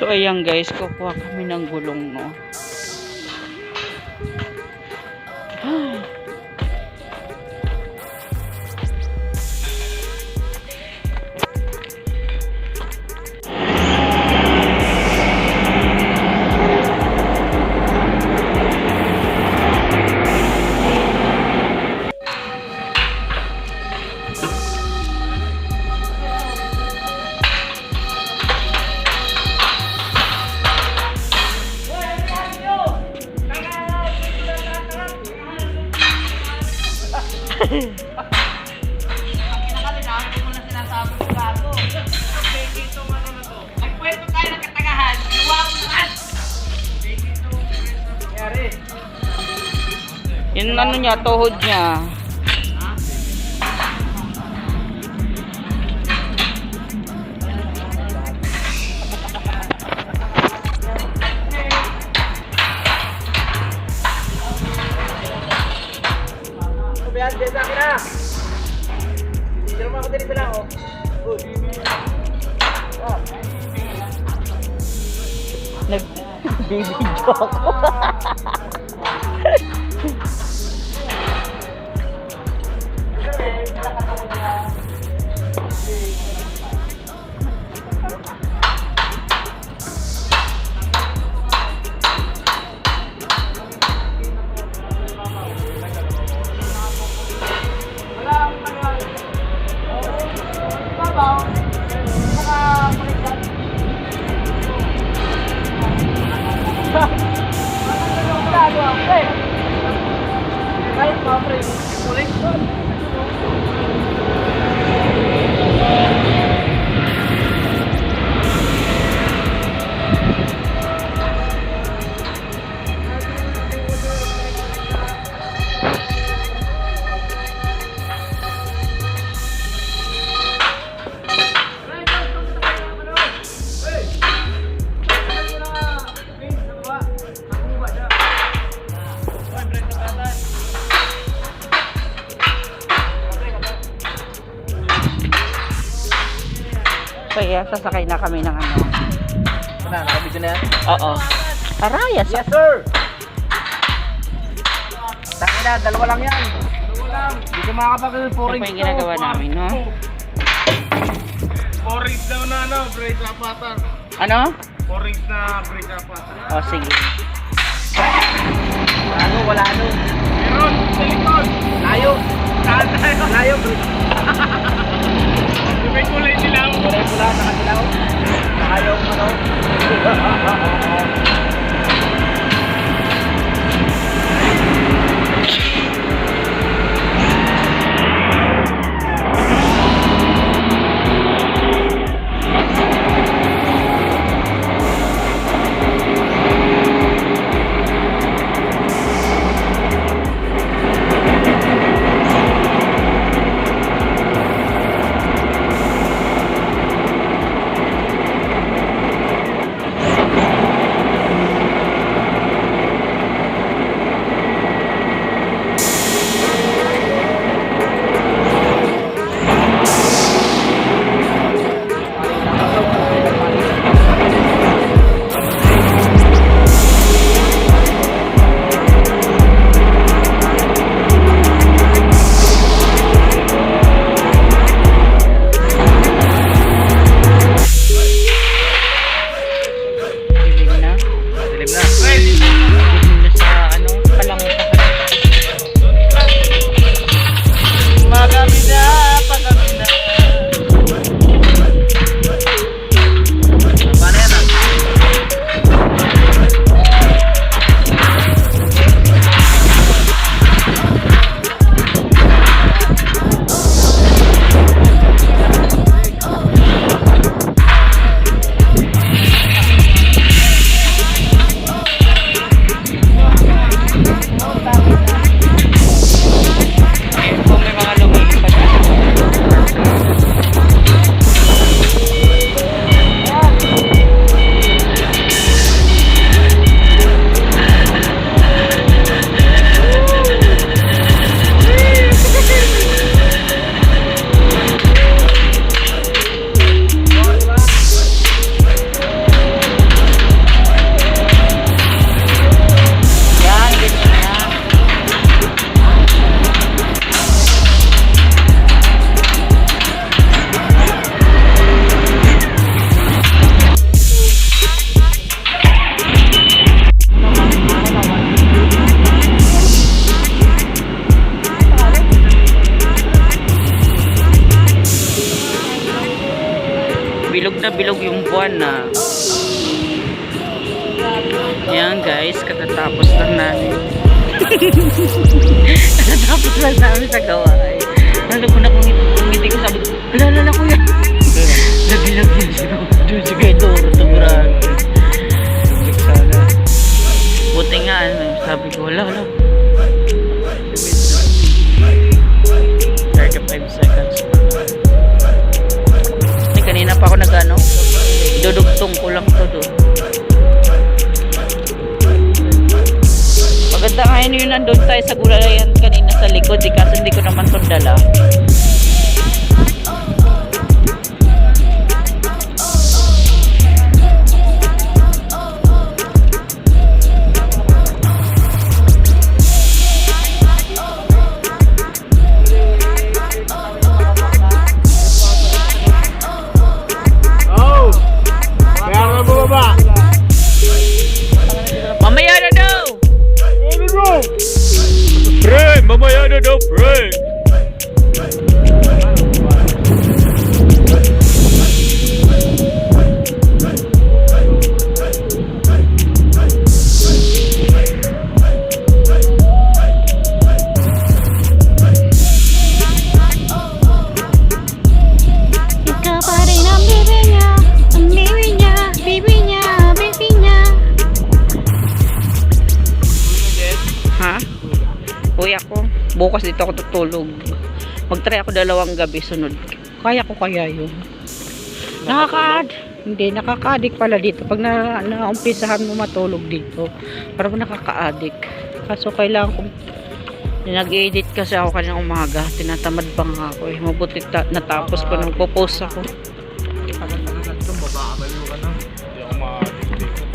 So ayan guys, kukuha kami ng gulong, no. Ay. Yung ano niya, tuhod niya. Biar biasa kira. Di rumah aku tadi bilang, oh. Nag-video ako. Kaya sasakay na kami ng ano. Nakabidyo na yan? Oo. Arayas. Yes, sir! Tangin na, dalawa lang yan. Dalawa lang. Hindi ko makakapag-pouring. Ito po yung ginagawa namin, no? Porings daw na ano, brake apatan. Ano? Porings na brake apatan. O, sige. Wala ano. Meron, sa likod. Layo. Saan tayo? Layo, bro. May kulay dilaw. Kulay pula, nakasilaw. Layo, ano. bilog yung buwan na. Yan guys, katatapos lang namin. Katatapos lang namin sa gawain. Lalo ko na kung hindi ko sabi, alala ko yan. Nabilag yan siya. Doon si Kay Doro, tabraan. Sana. Buti nga, sabi ko, wala. 35 seconds. Kanina pa ako nag-ano, dudugtong ko lang to doon. Maganda ngayon yun, nandun tayo sa gulayan kanina sa likod, kasi hindi ko naman itong dala. Mamaya na daw! Pre! Mamaya na daw, pre! Ikaw pa rin ang bibi niya, ang bibi niya, bibi niya, bibi niya. Ha? Uy ako, bukas dito ako tutulog. Mag-try ako 2 gabi sunod. Kaya ko kaya yun. Hindi, nakaka-addict pala dito. Pag naumpisahan mo matulog dito, parang nakaka-addict. Kaso kailangan ko, nag-edit kasi ako kanina umaga. Tinatamad pa nga ako eh. Mabuti natapos ko, nagpo-post ako. Tagal-tagal ito, babakabaliw ka na. Hindi ako makakadito.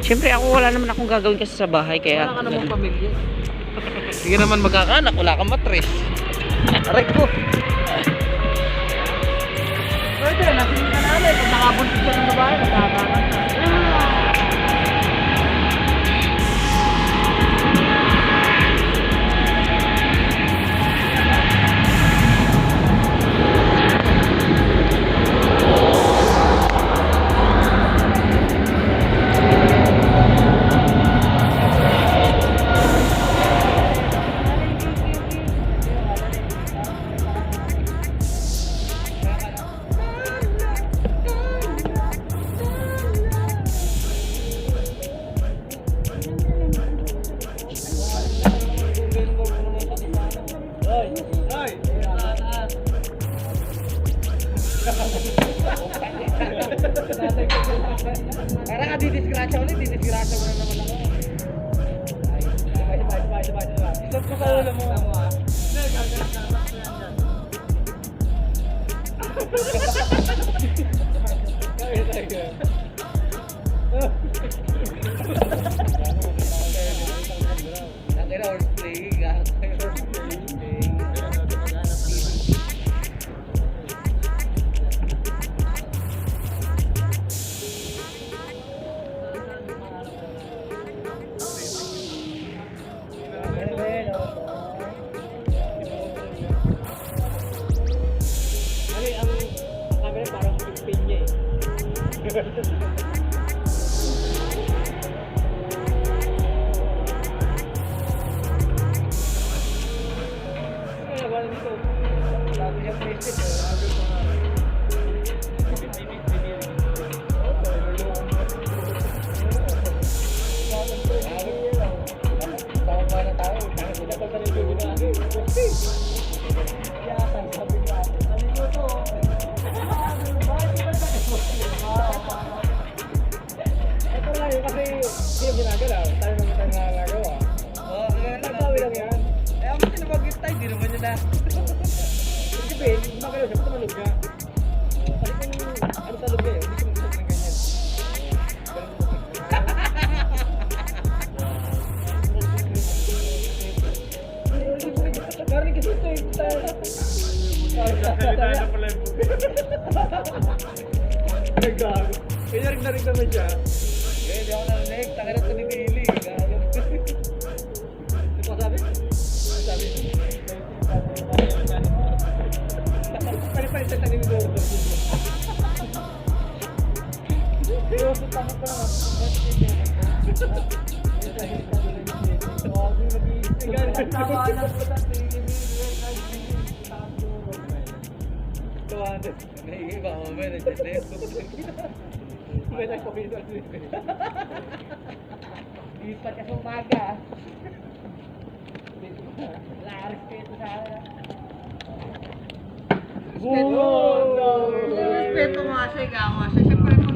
Siyempre ako wala naman akong gagawin kasi sa bahay. Kaya Wala ka namang pamilya. Sige naman magkakanak, wala kang matres. Aray ko. Pwede, nasin ka namin. Pag nakabuntis ka ng babae, magkakanak na. Parang ka didisgrasya ulit, didisgrasya mo na naman ako. Isot ko sa ulo mo. Nakira horseplay, Kaya rin naman siya. Eh, di ako narinig. Tangan at nanipili. Ano pa sabi? Sabi. Pali-pali sa tanim ko. Pero sa tanong ko lang, Ipat ka sa umaga. Wala ka respeto sa akin. Respeto nga siya, ikaw nga siya. Siyempre,